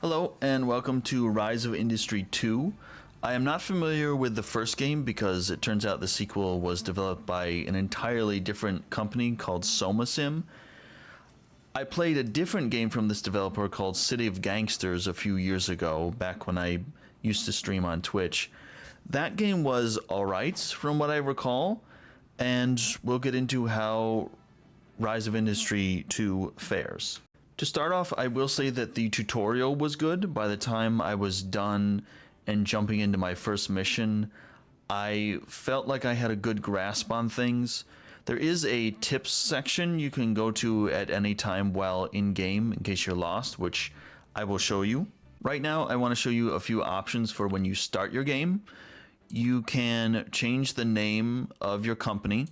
Hello and welcome to Rise of Industry 2. I am not familiar with the first game because it turns out the sequel was developed by an entirely different company called SomaSim. I played a different game from this developer called City of Gangsters a few years ago, back when I used to stream on Twitch. That game was alright from what I recall, and we'll get into how Rise of Industry 2 fares. To start off, I will say that the tutorial was good. By the time I was done and jumping into my first mission, I felt like I had a good grasp on things. There is a tips section you can go to at any time while in-game in case you're lost, which I will show you. Right now, I want to show you a few options for when you start your game. You can change the name of your company.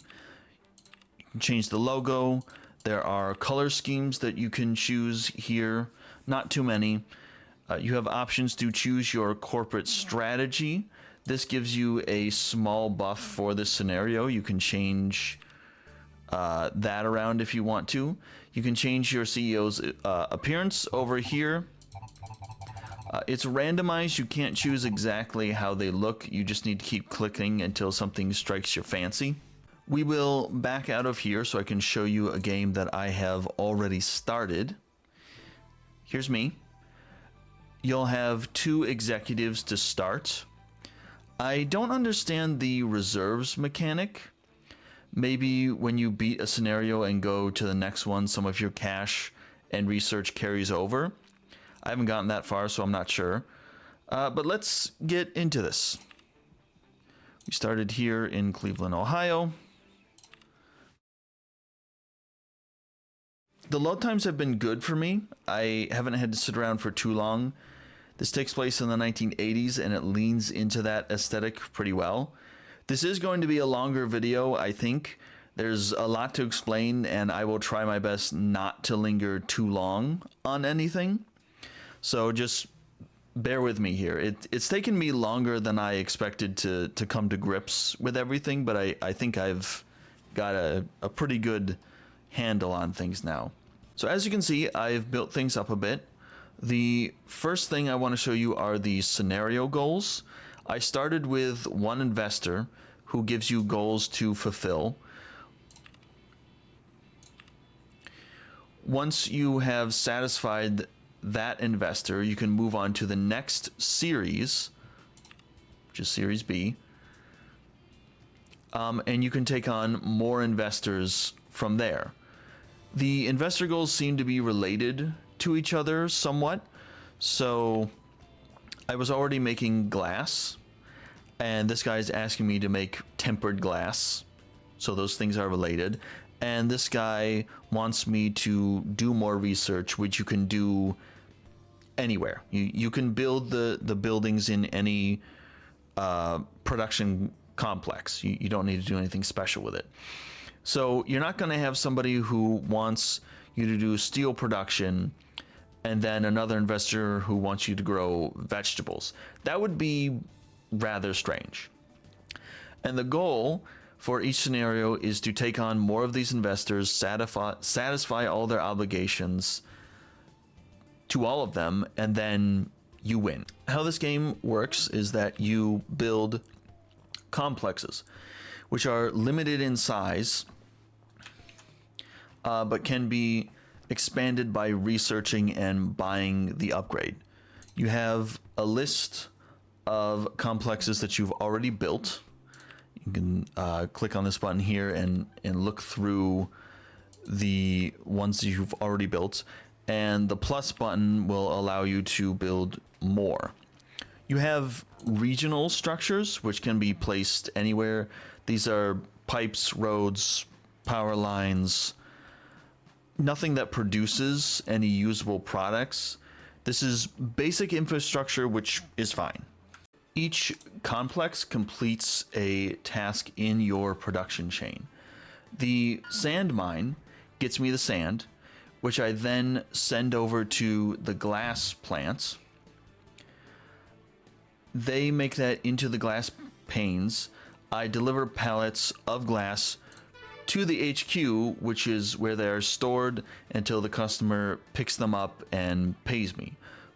You can change the logo. There are color schemes that you can choose here, not too many. You have options to choose your corporate strategy. This gives you a small buff for this scenario. You can change that around if you want to. You can change your CEO's appearance over here. It's randomized. You can't choose exactly how they look. You just need to keep clicking until something strikes your fancy. We will back out of here so I can show you a game that I have already started. Here's me. You'll have 2 executives to start. I don't understand the reserves mechanic. Maybe when you beat a scenario and go to the next one, some of your cash and research carries over. I haven't gotten that far, so I'm not sure. But let's get into this. We started here in Cleveland, Ohio. The load times have been good for me. I haven't had to sit around for too long. This takes place in the 1980s and it leans into that aesthetic pretty well. This is going to be a longer video, I think. There's a lot to explain and I will try my best not to linger too long on anything. So just bear with me here. It's taken me longer than I expected to come to grips with everything, but I think I've got a pretty good handle on things now. So as you can see, I've built things up a bit. The first thing I want to show you are the scenario goals. I started with one investor who gives you goals to fulfill. Once you have satisfied that investor, you can move on to the next series, which is Series B. And you can take on more investors from there. The investor goals seem to be related to each other somewhat. So I was already making glass, and this guy is asking me to make tempered glass. So those things are related. And this guy wants me to do more research, which you can do anywhere. You can build the buildings in any production complex. You don't need to do anything special with it. So you're not going to have somebody who wants you to do steel production and then another investor who wants you to grow vegetables. That would be rather strange. And the goal for each scenario is to take on more of these investors, satisfy all their obligations to all of them, and then you win. How this game works is that you build complexes, which are limited in size, but can be expanded by researching and buying the upgrade. You have a list of complexes that you've already built. You can click on this button here and look through the ones you've already built, and the plus button will allow you to build more. You have regional structures which can be placed anywhere. These are pipes, roads, power lines, nothing that produces any usable products. This is basic infrastructure, which is fine. Each complex completes a task in your production chain. The sand mine gets me the sand, which I then send over to the glass plants. They make that into the glass panes. I deliver pallets of glass to the HQ, which is where they are stored until the customer picks them up and pays me.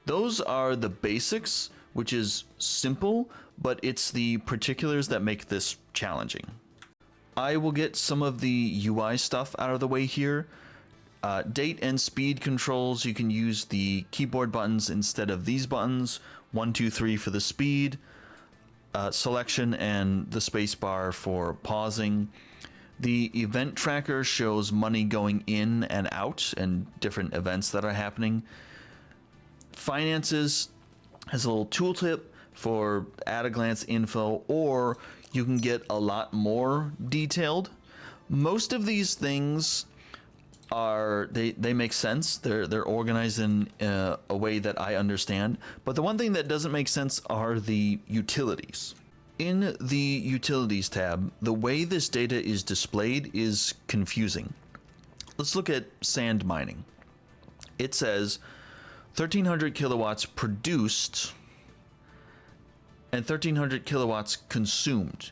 Those are the basics, which is simple, but it's the particulars that make this challenging. I will get some of the UI stuff out of the way here. Date and speed controls, you can use the keyboard buttons instead of these buttons. 1, 2, 3 for the speed, selection, and the space bar for pausing. The event tracker shows money going in and out and different events that are happening. Finances has a little tooltip for at-a-glance info, or you can get a lot more detailed. Most of these things are they make sense. They're organized in a way that I understand. But the one thing that doesn't make sense are the utilities. In the utilities tab, the way this data is displayed is confusing. Let's look at sand mining. It says 1300 kilowatts produced and 1300 kilowatts consumed.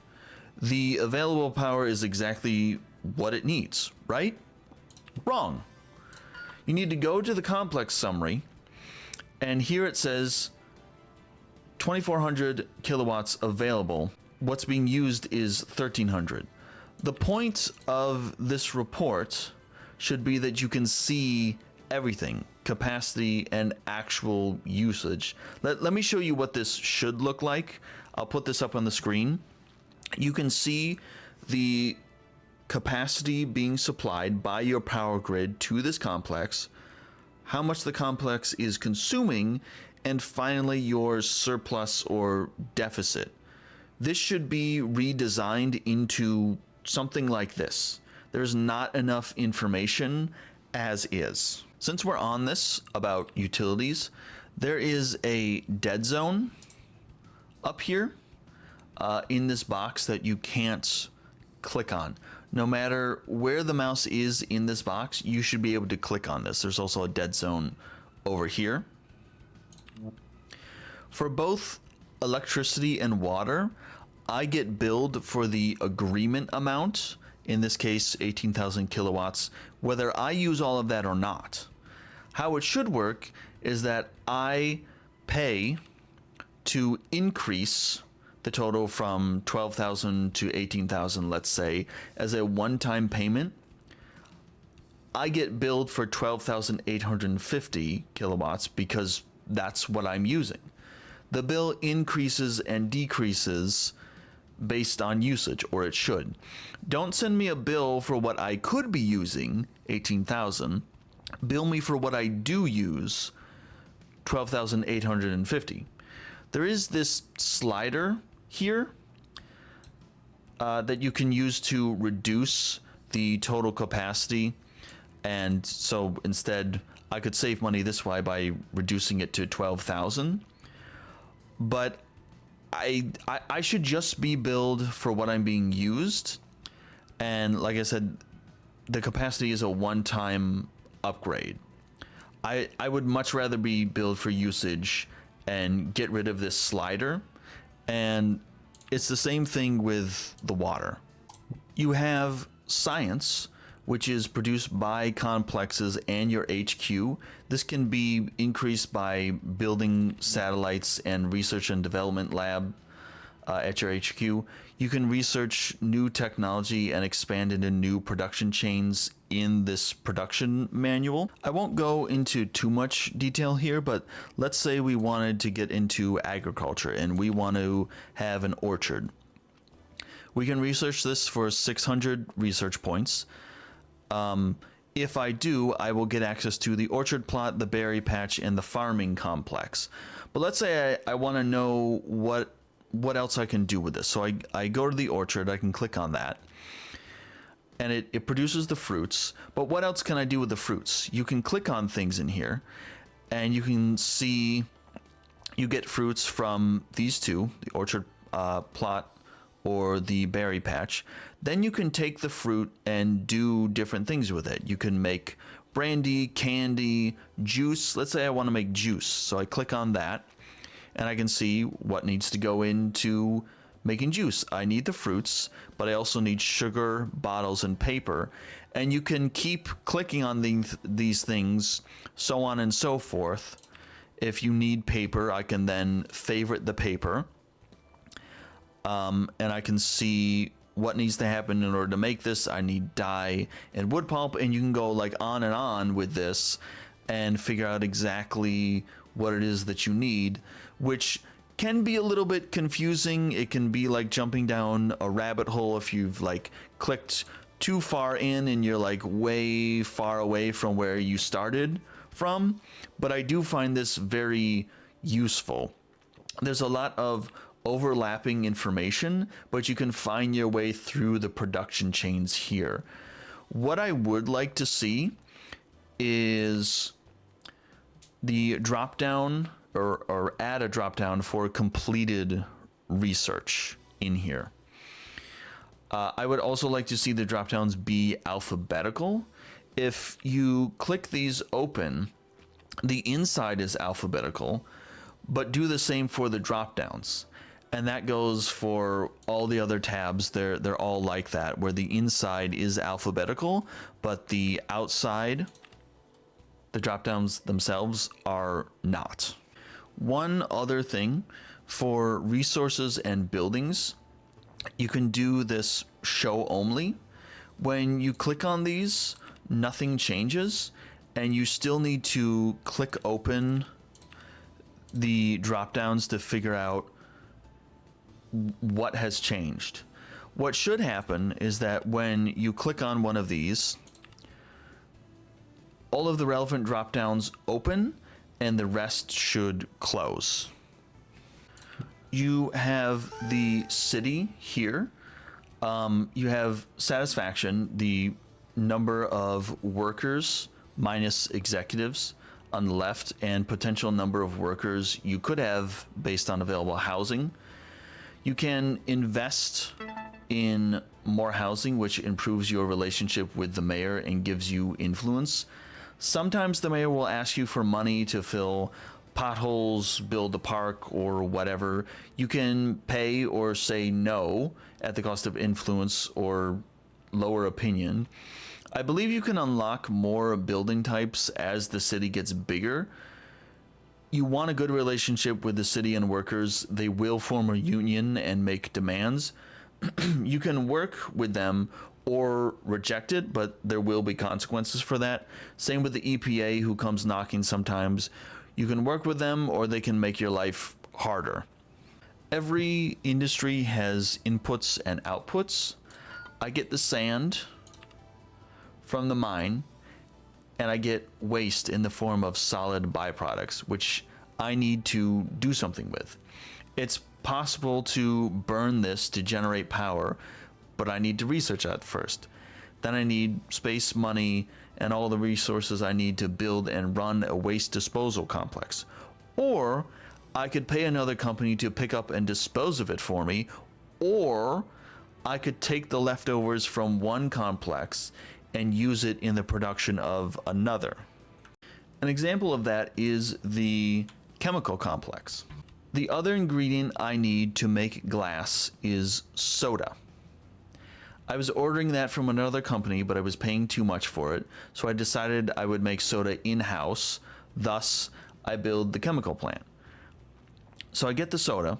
The available power is exactly what it needs, right? Wrong. You need to go to the complex summary, and here it says 2400 kilowatts available. What's being used is 1300. The point of this report should be that you can see everything, capacity and actual usage. Let me show you what this should look like. I'll put this up on the screen. You can see the capacity being supplied by your power grid to this complex, how much the complex is consuming, and finally your surplus or deficit. This should be redesigned into something like this. There's not enough information as is. Since we're on this about utilities, there is a dead zone up here in this box that you can't click on. No matter where the mouse is in this box, you should be able to click on this. There's also a dead zone over here. For both electricity and water, I get billed for the agreement amount, in this case 18,000 kilowatts, whether I use all of that or not. How it should work is that I pay to increase the total from 12,000 to 18,000, let's say, as a one-time payment. I get billed for 12,850 kilowatts because that's what I'm using. The bill increases and decreases based on usage, or it should. Don't send me a bill for what I could be using, 18,000. Bill me for what I do use, 12,850. There is this slider here that you can use to reduce the total capacity, and so instead I could save money this way by reducing it to 12,000. But I should just be billed for what I'm being used, and like I said, the capacity is a one-time upgrade. I would much rather be billed for usage and get rid of this slider. And it's the same thing with the water. You have science, which is produced by complexes and your HQ. This can be increased by building satellites and research and development lab at your HQ. You can research new technology and expand into new production chains in this production manual. I won't go into too much detail here, but let's say we wanted to get into agriculture and we want to have an orchard. We can research this for 600 research points. If I do, I will get access to the orchard plot, the berry patch, and the farming complex. But let's say I want to know what else I can do with this. So I go to the orchard, I can click on that, and it produces the fruits. But what else can I do with the fruits? You can click on things in here, and you can see you get fruits from these two, the orchard plot or the berry patch. Then you can take the fruit and do different things with it. You can make brandy, candy, juice. Let's say I want to make juice. So I click on that and I can see what needs to go into making juice. I need the fruits, but I also need sugar, bottles, and paper. And you can keep clicking on these things, so on and so forth, If you need paper, I can then favorite the paper. And I can see what needs to happen in order to make this. I need dye and wood pulp, and you can go like on and on with this and figure out exactly what it is that you need, which can be a little bit confusing. It can be like jumping down a rabbit hole if you've like clicked too far in and you're like way far away from where you started from. But I do find this very useful. There's a lot of overlapping information, but you can find your way through the production chains here. What I would like to see is the drop down or add a drop down for completed research in here. I would also like to see the drop downs be alphabetical. If you click these open, the inside is alphabetical, but do the same for the drop downs. And that goes for all the other tabs. They're all like that, where the inside is alphabetical, but the outside, the drop downs themselves, are not. One other thing, for resources and buildings, you can do this show only. When you click on these, nothing changes, and you still need to click open the drop downs to figure out what has changed. What should happen is that when you click on one of these, all of the relevant drop downs open and the rest should close. You have the city here. You have satisfaction, the number of workers minus executives on the left, and potential number of workers you could have based on available housing. You can invest in more housing, which improves your relationship with the mayor and gives you influence. Sometimes the mayor will ask you for money to fill potholes, build a park, or whatever. You can pay or say no at the cost of influence or lower opinion. I believe you can unlock more building types as the city gets bigger. You want a good relationship with the city and workers. They will form a union and make demands. You can work with them or reject it, but there will be consequences for that. Same with the EPA, who comes knocking sometimes. You can work with them, or they can make your life harder. Every industry has inputs and outputs. I get the sand from the mine, and I get waste in the form of solid byproducts, which I need to do something with. It's possible to burn this to generate power, but I need to research that first. Then I need space, money, and all the resources I need to build and run a waste disposal complex. Or I could pay another company to pick up and dispose of it for me, or I could take the leftovers from one complex and use it in the production of another. An example of that is the chemical complex. The other ingredient I need to make glass is soda. I was ordering that from another company, but I was paying too much for it, so I decided I would make soda in-house. Thus, I build the chemical plant. So I get the soda,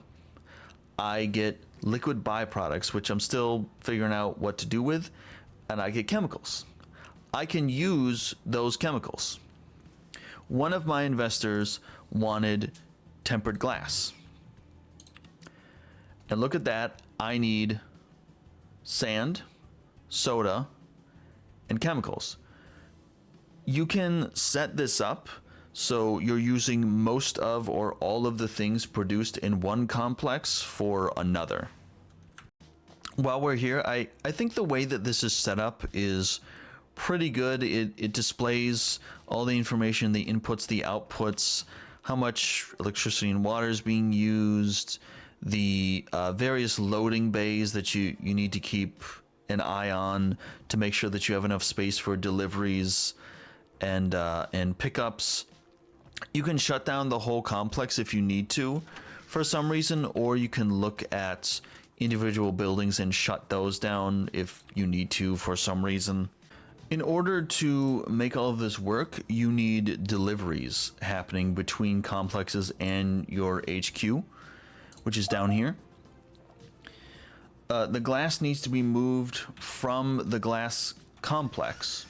I get liquid byproducts, which I'm still figuring out what to do with, and I get chemicals. I can use those chemicals. One of my investors wanted tempered glass. And look at that, I need sand, soda, and chemicals. You can set this up so you're using most of or all of the things produced in one complex for another. While we're here, I think the way that this is set up is pretty good. It displays all the information, the inputs, the outputs, how much electricity and water is being used, the various loading bays that you need to keep an eye on to make sure that you have enough space for deliveries and pickups. You can shut down the whole complex if you need to for some reason, or you can look at individual buildings and shut those down if you need to for some reason. In order to make all of this work, you need deliveries happening between complexes and your HQ, which is down here. The glass needs to be moved from the glass complex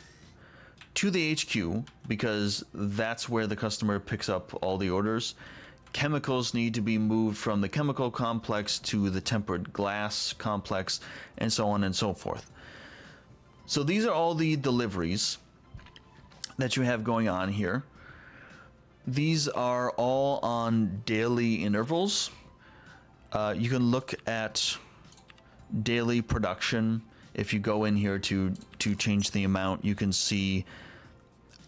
to the HQ because that's where the customer picks up all the orders. Chemicals need to be moved from the chemical complex to the tempered glass complex, and so on and so forth. So these are all the deliveries that you have going on here. These are all on daily intervals. You can look at daily production. If you go in here to change the amount, you can see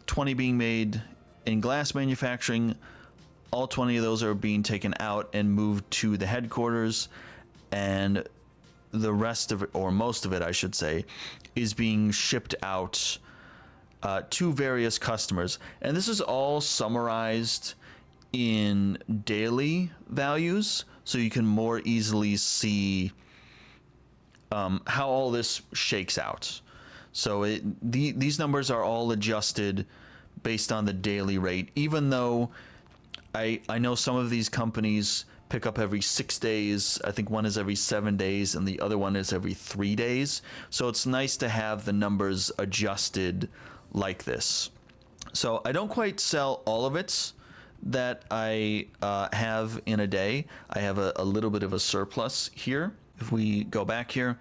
20 being made in glass manufacturing. All 20 of those are being taken out and moved to the headquarters, and the rest of it, or most of it I should say, is being shipped out to various customers. And this is all summarized in daily values, so you can more easily see how all this shakes out. So these numbers are all adjusted based on the daily rate, even though I know some of these companies pick up every 6 days. I think one is every 7 days and the other one is every 3 days. So it's nice to have the numbers adjusted like this. So I don't quite sell all of it that I have in a day. I have a little bit of a surplus here. If we go back here,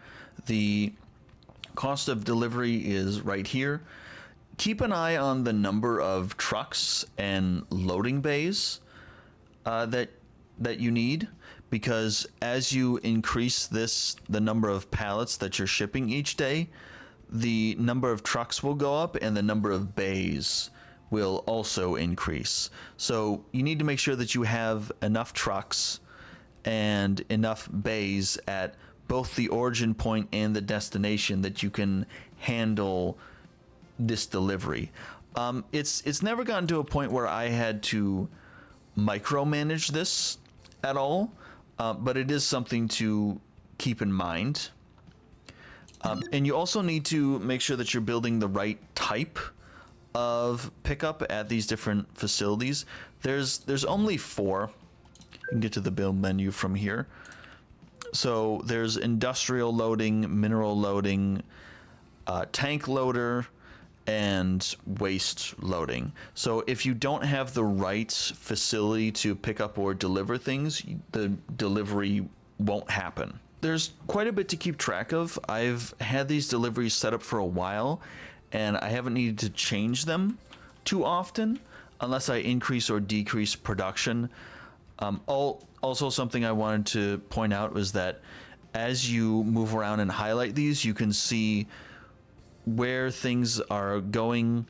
the cost of delivery is right here. Keep an eye on the number of trucks and loading bays that you need, because as you increase the number of pallets that you're shipping each day, the number of trucks will go up and the number of bays will also increase. So you need to make sure that you have enough trucks and enough bays at both the origin point and the destination that you can handle this delivery. It's never gotten to a point where I had to micromanage this at all, but it is something to keep in mind. And you also need to make sure that you're building the right type of pickup at these different facilities. There's only 4. You can get to the build menu from here. So there's industrial loading, mineral loading, tank loader, and waste loading. So if you don't have the right facility to pick up or deliver things, the delivery won't happen. There's quite a bit to keep track of. I've had these deliveries set up for a while, and I haven't needed to change them too often unless I increase or decrease production. Also, something I wanted to point out was that as you move around and highlight these, you can see where things are going,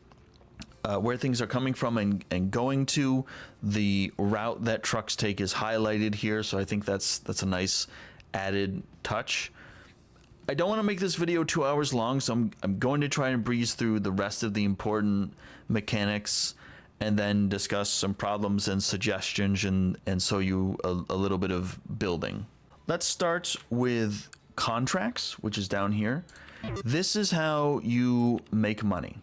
where things are coming from and going to. The route that trucks take is highlighted here, so I think that's a nice added touch. I don't want to make this video 2 hours long, so I'm going to try and breeze through the rest of the important mechanics and then discuss some problems and suggestions and show you a little bit of building. Let's start with contracts, which is down here. This is how you make money.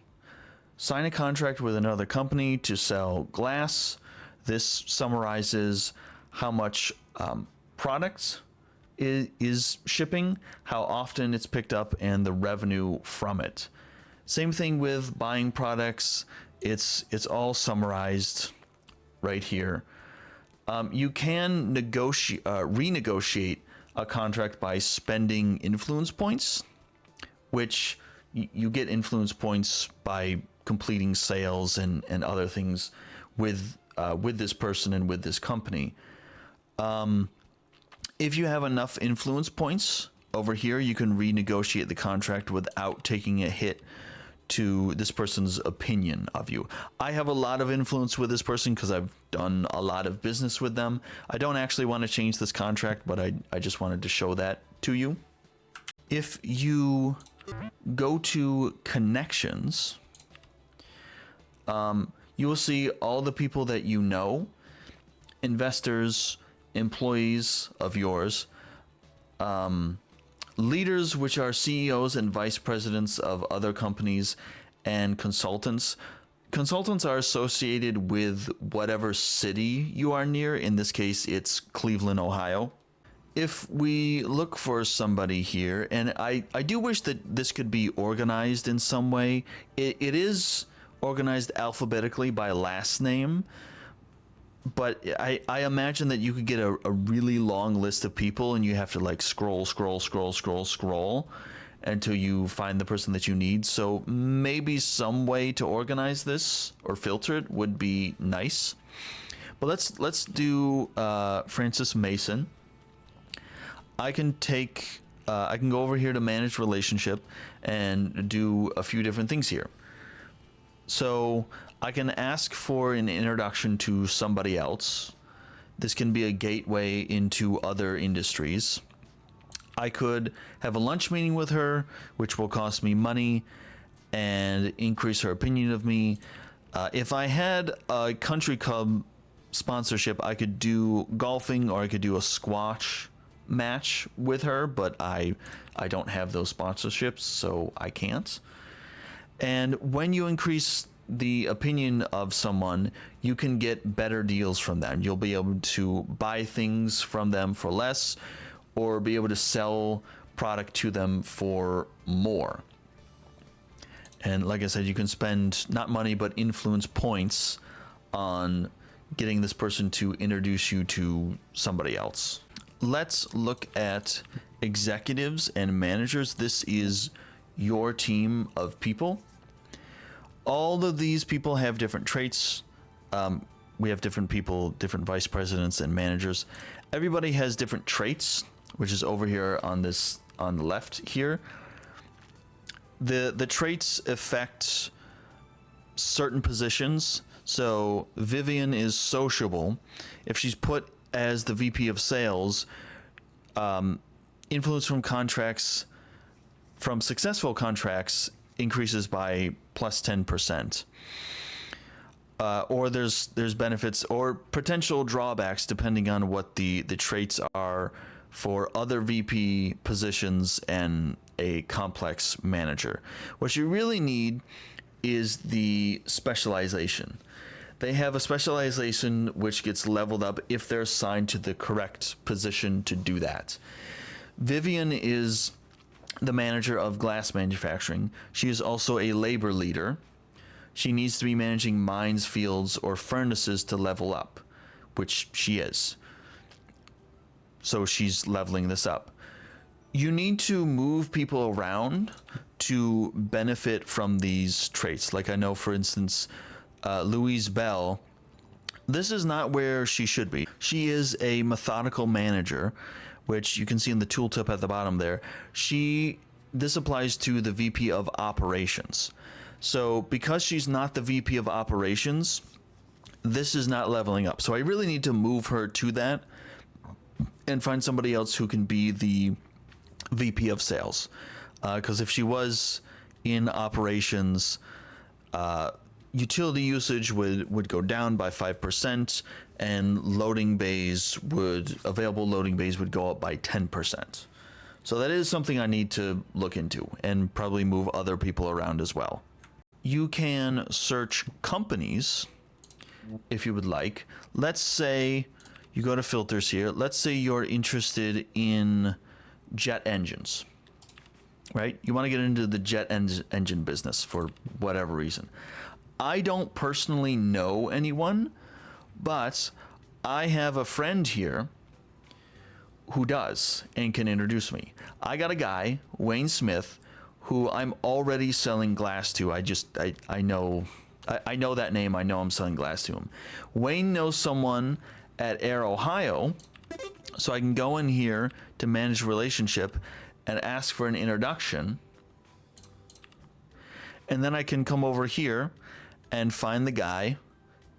Sign a contract with another company to sell glass. This summarizes how much product is shipping, how often it's picked up, and the revenue from it. Same thing with buying products. It's all summarized right here. You can renegotiate a contract by spending influence points, which you get influence points by completing sales and other things with this person and with this company. If you have enough influence points over here, you can renegotiate the contract without taking a hit to this person's opinion of you. I have a lot of influence with this person because I've done a lot of business with them. I don't actually want to change this contract, but I just wanted to show that to you. If you go to connections, you will see all the people that you know, investors, employees of yours, leaders, which are CEOs and vice presidents of other companies, and consultants. Consultants are associated with whatever city you are near. In this case, it's Cleveland, Ohio. If we look for somebody here, and I do wish that this could be organized in some way. It is organized alphabetically by last name, but I imagine that you could get a really long list of people and you have to like scroll until you find the person that you need. So maybe some way to organize this or filter it would be nice. But let's do Francis Mason. I can go over here to manage relationship and do a few different things here. So I can ask for an introduction to somebody else. This can be a gateway into other industries. I could have a lunch meeting with her, which will cost me money and increase her opinion of me. If I had a country club sponsorship, I could do golfing or I could do a squash match with her, but I don't have those sponsorships, so I can't. And when you increase the opinion of someone, you can get better deals from them. You'll be able to buy things from them for less or be able to sell product to them for more. And like I said, you can spend not money but influence points on getting this person to introduce you to somebody else. Let's look at executives and managers. This is your team of people. All of these people have different traits. We have different people, different vice presidents and managers. Everybody has different traits, which is over here on the left here. The traits affect certain positions. So Vivian is sociable. If she's put as the VP of sales, influence from contracts, from successful contracts, increases by plus 10%. Or there's benefits or potential drawbacks depending on what the traits are for other VP positions and a complex manager. What you really need is the specialization. They have a specialization which gets leveled up if they're assigned to the correct position to do that. Vivian is the manager of glass manufacturing. She is also a labor leader. She needs to be managing mines, fields, or furnaces to level up, which she is. So she's leveling this up. You need to move people around to benefit from these traits. Like I know, for instance, Louise Bell, this is not where she should be. She is a methodical manager, which you can see in the tooltip at the bottom there. This applies to the VP of operations. So because she's not the VP of operations, this is not leveling up. So I really need to move her to that and find somebody else who can be the VP of sales. Because if she was in operations, utility usage would go down by 5%, and available loading bays would go up by 10%. So that is something I need to look into and probably move other people around as well. You can search companies if you would like. Let's say you go to filters here. Let's say you're interested in jet engines, right? You want to get into the jet engine business for whatever reason. I don't personally know anyone, but I have a friend here who does and can introduce me. I got a guy, Wayne Smith, who I'm already selling glass to. I know that name. I know I'm selling glass to him. Wayne knows someone at Air Ohio, so I can go in here to manage relationship and ask for an introduction. And then I can come over here and find the guy,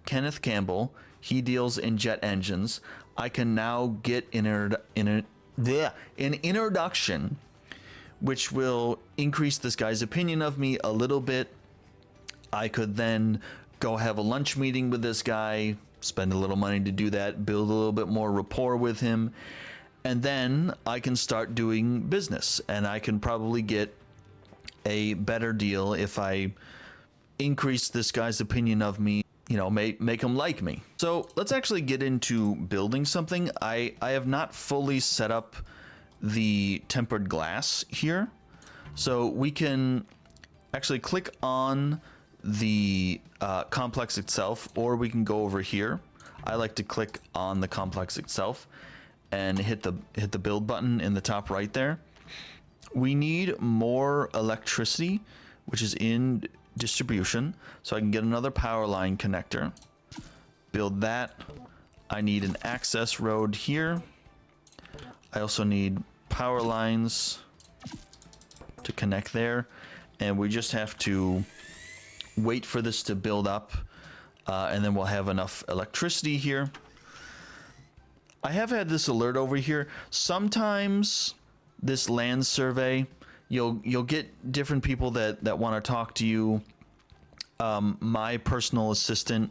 Kenneth Campbell. He deals in jet engines. I can now get an introduction, which will increase this guy's opinion of me a little bit. I could then go have a lunch meeting with this guy, spend a little money to do that, build a little bit more rapport with him, and then I can start doing business, and I can probably get a better deal if I increase this guy's opinion of me, you know, make him like me. So let's actually get into building something. I have not fully set up the tempered glass here. So we can actually click on the complex itself, or we can go over here. I like to click on the complex itself and hit the build button in the top right there. We need more electricity, which is in distribution, so I can get another power line connector, build that. I need an access road here. I also need power lines to connect there, and we just have to wait for this to build up, and then we'll have enough electricity here. I have had this alert over here. Sometimes this land survey, you'll get different people that want to talk to you. My personal assistant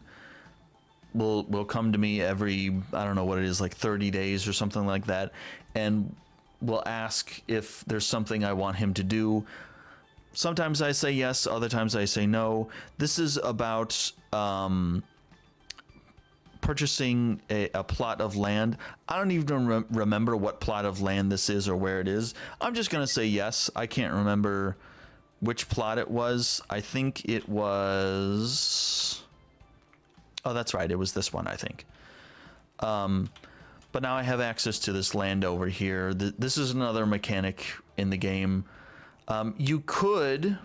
will come to me every, I don't know what it is, like 30 days or something like that, and will ask if there's something I want him to do. Sometimes I say yes, other times I say no. This is about purchasing a plot of land. I don't even remember what plot of land this is or where it is. I'm just gonna say yes. I can't remember which plot it was. I think it was, oh, that's right, it was this one, I think. But now I have access to this land over here. This is another mechanic in the game. You could,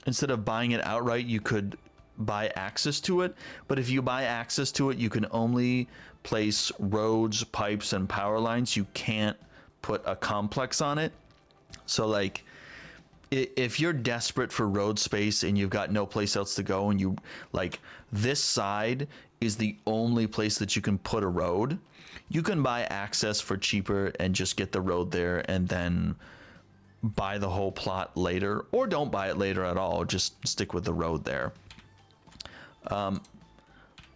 instead of buying it outright, you could buy access to it, but if you buy access to it, you can only place roads, pipes, and power lines. You can't put a complex on it. So like, if you're desperate for road space and you've got no place else to go, and you like, this side is the only place that you can put a road, you can buy access for cheaper and just get the road there, and then buy the whole plot later, or don't buy it later at all, just stick with the road there.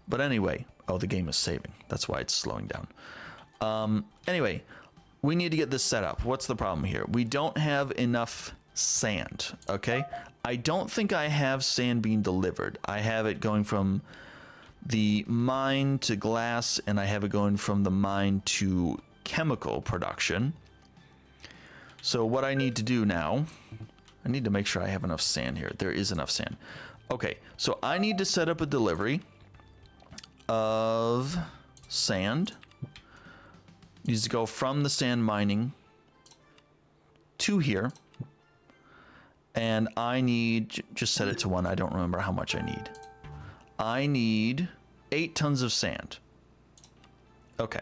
But anyway, oh, the game is saving. That's why it's slowing down. Anyway, we need to get this set up. What's the problem here? We don't have enough sand, okay? I don't think I have sand being delivered. I have it going from the mine to glass, and I have it going from the mine to chemical production. So what I need to do now, I need to make sure I have enough sand here. There is enough sand. Okay, so I need to set up a delivery of sand. It needs to go from the sand mining to here. And I need, just set it to 1. I don't remember how much I need. I need 8 tons of sand. Okay,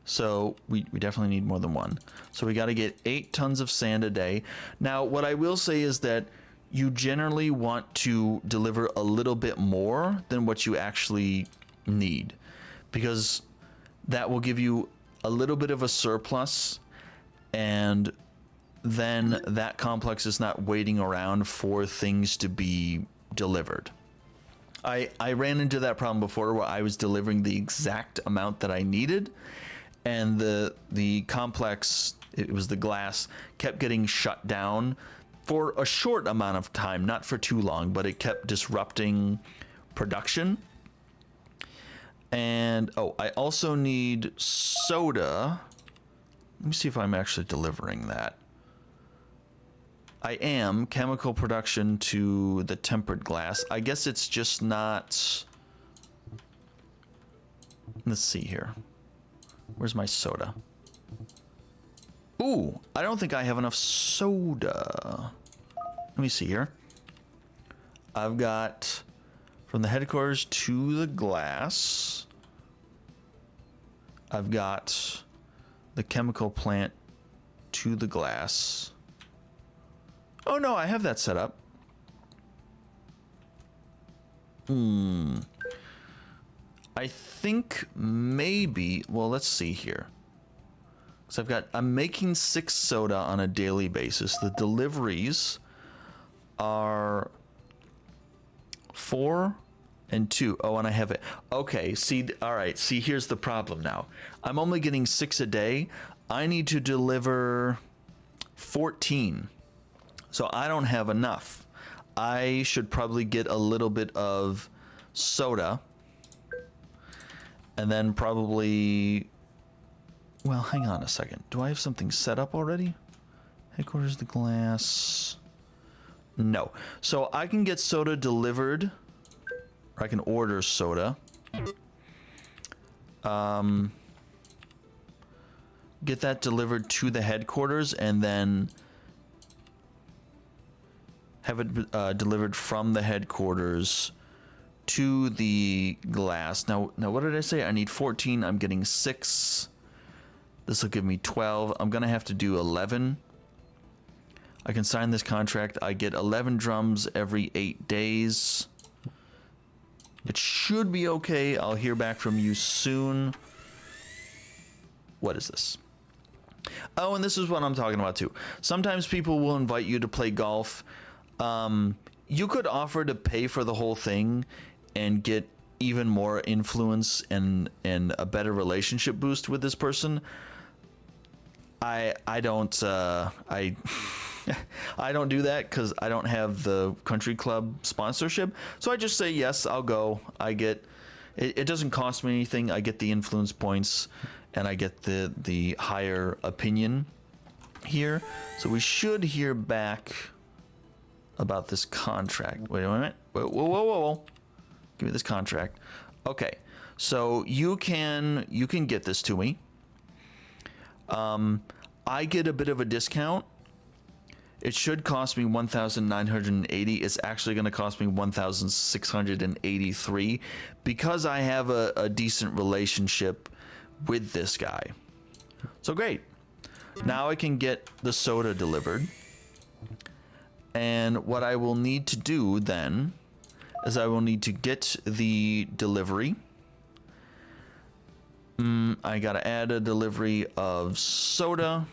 so we definitely need more than 1. So we got to get 8 tons of sand a day. Now, what I will say is that you generally want to deliver a little bit more than what you actually need, because that will give you a little bit of a surplus, and then that complex is not waiting around for things to be delivered. I ran into that problem before where I was delivering the exact amount that I needed, and the complex, it was the glass, kept getting shut down for a short amount of time, not for too long, but it kept disrupting production. And oh, I also need soda. Let me see if I'm actually delivering that. I am. Chemical production to the tempered glass. I guess it's just not. Let's see here. Where's my soda? Ooh, I don't think I have enough soda. Let me see here. I've got from the headquarters to the glass. I've got the chemical plant to the glass. Oh no, I have that set up. I think maybe, well, let's see here. So I'm making 6 soda on a daily basis. The deliveries are 4 and 2. Oh, and I have it. Okay, see, all right, see, here's the problem now. I'm only getting 6 a day. I need to deliver 14. So I don't have enough. I should probably get a little bit of soda. And then probably... Well, hang on a second. Do I have something set up already? Headquarters of the glass... No. So I can get soda delivered, or I can order soda. Get that delivered to the headquarters and then have it delivered from the headquarters to the glass. Now what did I say? I need 14. I'm getting 6. This will give me 12. I'm going to have to do 11. I can sign this contract. I get 11 drums every 8 days. It should be okay. I'll hear back from you soon. What is this? Oh, and this is what I'm talking about too. Sometimes people will invite you to play golf. You could offer to pay for the whole thing and get even more influence and a better relationship boost with this person. I don't I don't do that because I don't have the country club sponsorship. So I just say, yes, I'll go. I get, it doesn't cost me anything. I get the influence points and I get the higher opinion here. So we should hear back about this contract. Wait a minute. Whoa. Give me this contract. Okay. So you can get this to me. I get a bit of a discount. It should cost me 1,980. It's actually going to cost me 1,683 because I have a decent relationship with this guy. So great. Now I can get the soda delivered. And what I will need to do then is I will need to get the delivery. I got to add a delivery of soda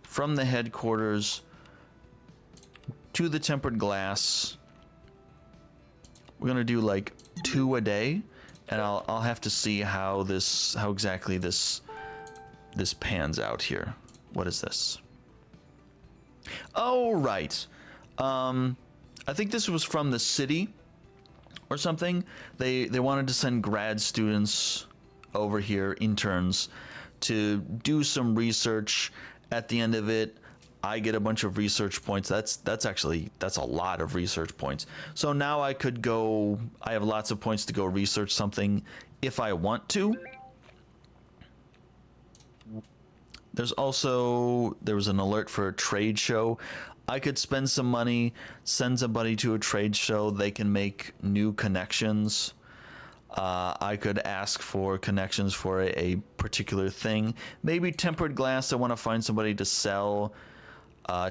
from the headquarters to the tempered glass. We're gonna do like 2 a day, and I'll have to see how exactly this pans out here. What is this? Oh, right. I think this was from the city or something. They wanted to send grad students over here, interns, to do some research. At the end of it, I get a bunch of research points. That's a lot of research points. So now I could go, I have lots of points to go research something if I want to. There was an alert for a trade show. I could spend some money, send somebody to a trade show. They can make new connections. I could ask for connections for a particular thing. Maybe tempered glass. I want to find somebody to sell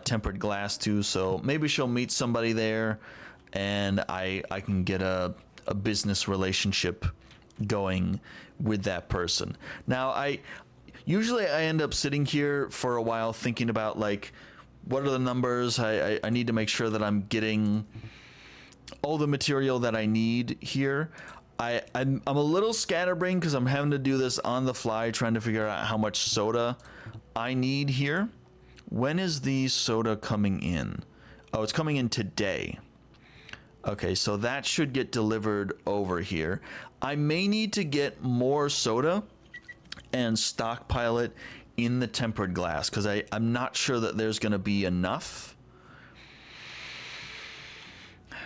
tempered glass to, so maybe she'll meet somebody there and I can get a business relationship going with that person. Now usually I end up sitting here for a while thinking about like, what are the numbers? I need to make sure that I'm getting all the material that I need here. I'm a little scatterbrained because I'm having to do this on the fly, trying to figure out how much soda I need here. When is the soda coming in? Oh, it's coming in today. Okay, so that should get delivered over here. I may need to get more soda and stockpile it in the tempered glass because I'm not sure that there's going to be enough.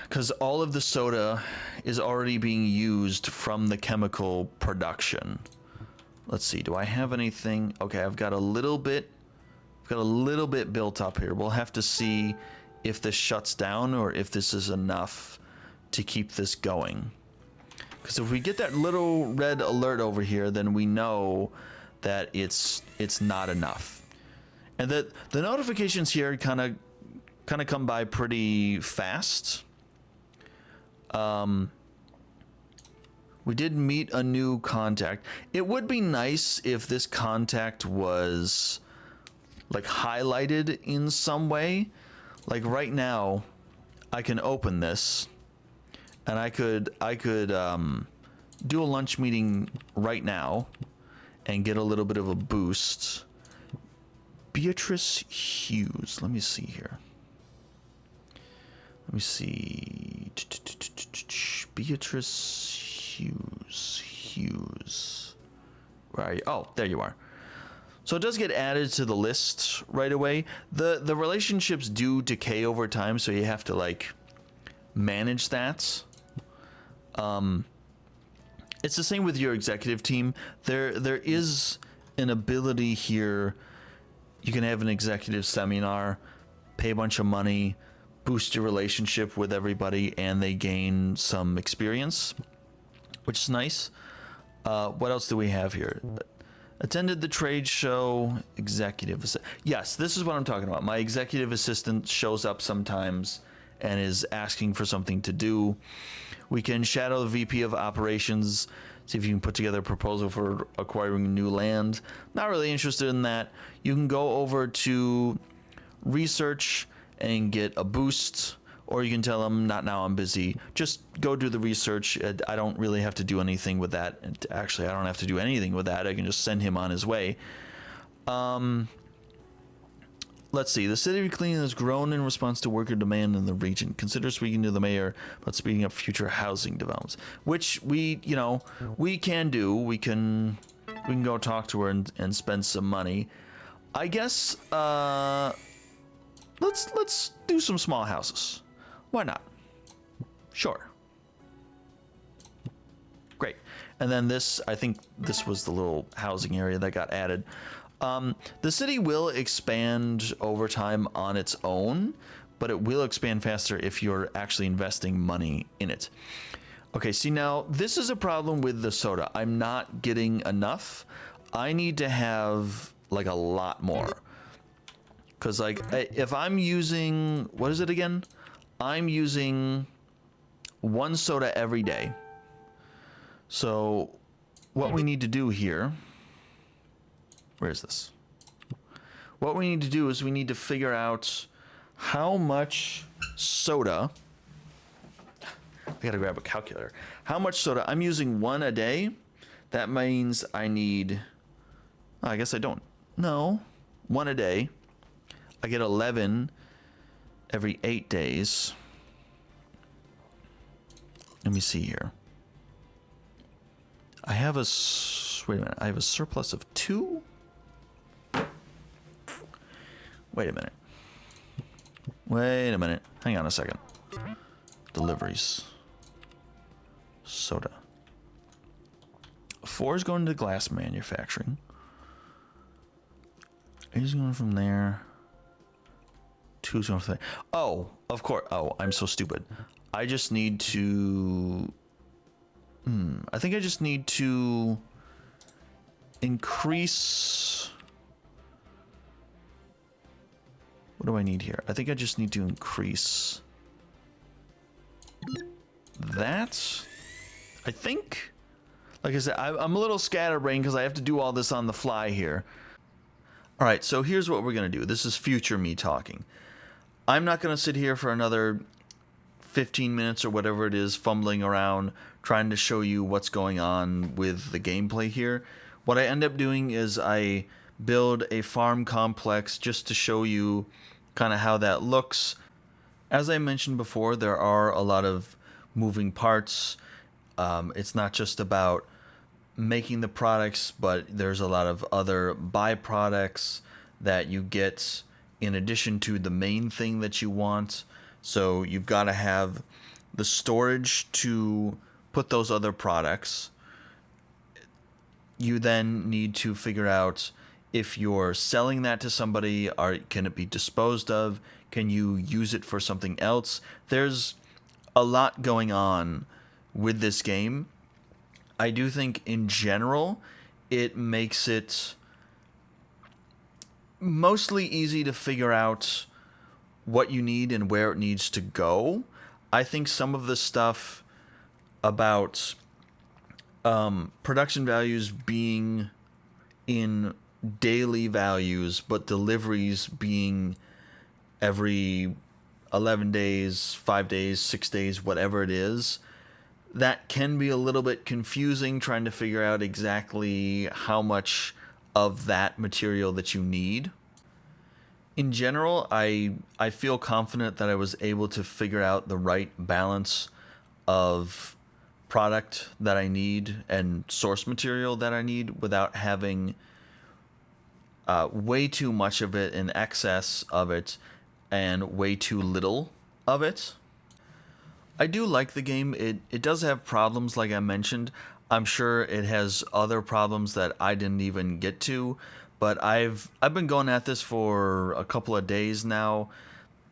Because all of the soda is already being used from the chemical production. Let's see, do I have anything? Okay, I've got a little bit built up here. We'll have to see if this shuts down or if this is enough to keep this going. Because if we get that little red alert over here, then we know that it's not enough. And that the notifications here kind of come by pretty fast. We did meet a new contact. It would be nice if this contact was like highlighted in some way. Like right now, I can open this and I could do a lunch meeting right now and get a little bit of a boost. Beatrice Hughes. Let me see here. Let me see. Beatrice Hughes. Where are you? Oh, there you are. So it does get added to the list right away. The relationships do decay over time, so you have to like manage that. It's the same with your executive team. There is an ability here. You can have an executive seminar, pay a bunch of money, boost your relationship with everybody, and they gain some experience, which is nice. What else do we have here? Attended the trade show, yes, this is what I'm talking about. My executive assistant shows up sometimes and is asking for something to do. We can shadow the VP of operations, see if you can put together a proposal for acquiring new land. Not really interested in that. You can go over to research and get a boost, or you can tell them, not now, I'm busy. Just go do the research. I don't really have to do anything with that. Actually, I don't have to do anything with that. I can just send him on his way. Let's see. The city of Cleveland has grown in response to worker demand in the region. Consider speaking to the mayor about speeding up future housing developments, which we can do. We can go talk to her and spend some money. I guess let's do some small houses. Why not? Sure. Great. And then this, I think this was the little housing area that got added. The city will expand over time on its own, but it will expand faster if you're actually investing money in it. Okay, see now, this is a problem with the soda. I'm not getting enough. I need to have like a lot more. Because like, if I'm using, what is it again? I'm using 1 soda every day. So what we need to do here, where is this? What we need to do is we need to figure out how much soda, I gotta grab a calculator. How much soda, I'm using 1 a day. That means I need, I guess I don't, no, 1 a day. I get 11 every 8 days. Let me see here. I have a, wait a minute, I have a surplus of 2? Wait a minute. Wait a minute. Hang on a second. Deliveries. Soda. 4 is going to glass manufacturing. 8 is going from there. 2 is going from there. Oh, of course. Oh, I'm so stupid. I just need to... I think I just need to increase... What do I need here? I think I just need to increase that. I think, like I said, I'm a little scatterbrained because I have to do all this on the fly here. All right, so here's what we're going to do. This is future me talking. I'm not going to sit here for another 15 minutes or whatever it is, fumbling around, trying to show you what's going on with the gameplay here. What I end up doing is I build a farm complex just to show you kind of how that looks. As I mentioned before, there are a lot of moving parts. It's not just about making the products, but there's a lot of other byproducts that you get in addition to the main thing that you want. So you've got to have the storage to put those other products. You then need to figure out if you're selling that to somebody, can it be disposed of? Can you use it for something else? There's a lot going on with this game. I do think in general, it makes it mostly easy to figure out what you need and where it needs to go. I think some of the stuff about production values being in daily values, but deliveries being every 11 days, 5 days, 6 days, whatever it is, that can be a little bit confusing trying to figure out exactly how much of that material that you need. In general, I feel confident that I was able to figure out the right balance of product that I need and source material that I need without having way too much of it in excess of it and way too little of it. I do like the game. It does have problems, like I mentioned. I'm sure it has other problems that I didn't even get to, but I've been going at this for a couple of days now.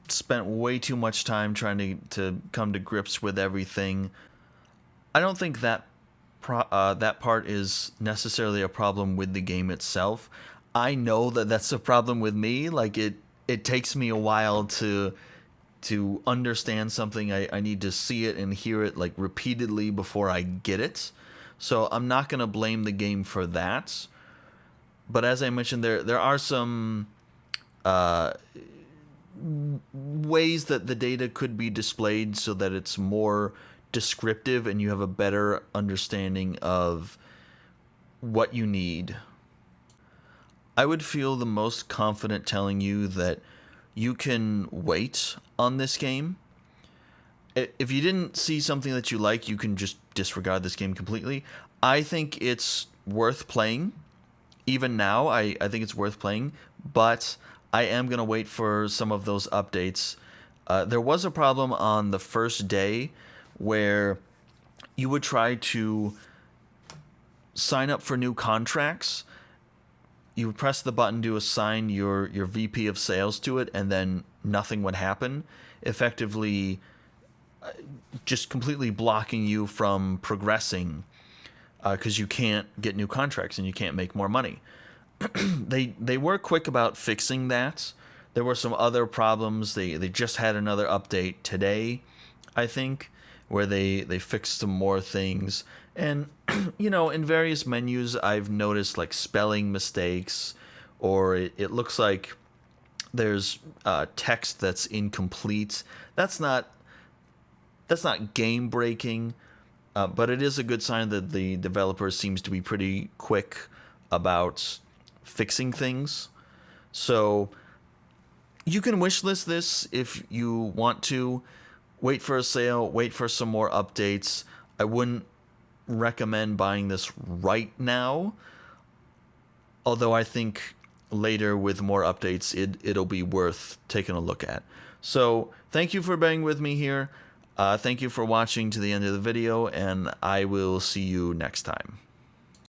Spent way too much time trying to come to grips with everything. I don't think that that part is necessarily a problem with the game itself. I know that that's a problem with me. Like it takes me a while to understand something. I need to see it and hear it like repeatedly before I get it. So I'm not gonna blame the game for that. But as I mentioned, there are some ways that the data could be displayed so that it's more descriptive and you have a better understanding of what you need. I would feel the most confident telling you that you can wait on this game. If you didn't see something that you like, you can just disregard this game completely. I think it's worth playing. Even now, I think it's worth playing, but I am going to wait for some of those updates. There was a problem on the first day where you would try to sign up for new contracts. You would press the button to assign your VP of sales to it, and then nothing would happen, effectively just completely blocking you from progressing because you can't get new contracts and you can't make more money. They were quick about fixing that. There were some other problems. They just had another update today, I think, where they fixed some more things. And, you know, in various menus, I've noticed like spelling mistakes, or it looks like there's text that's incomplete. That's not game breaking, but it is a good sign that the developer seems to be pretty quick about fixing things. So you can wishlist this if you want to. Wait for a sale, wait for some more updates. I wouldn't recommend buying this right now, although I think later with more updates it'll be worth taking a look at. So thank you for being with me here. Thank you for watching to the end of the video, and I will see you next time.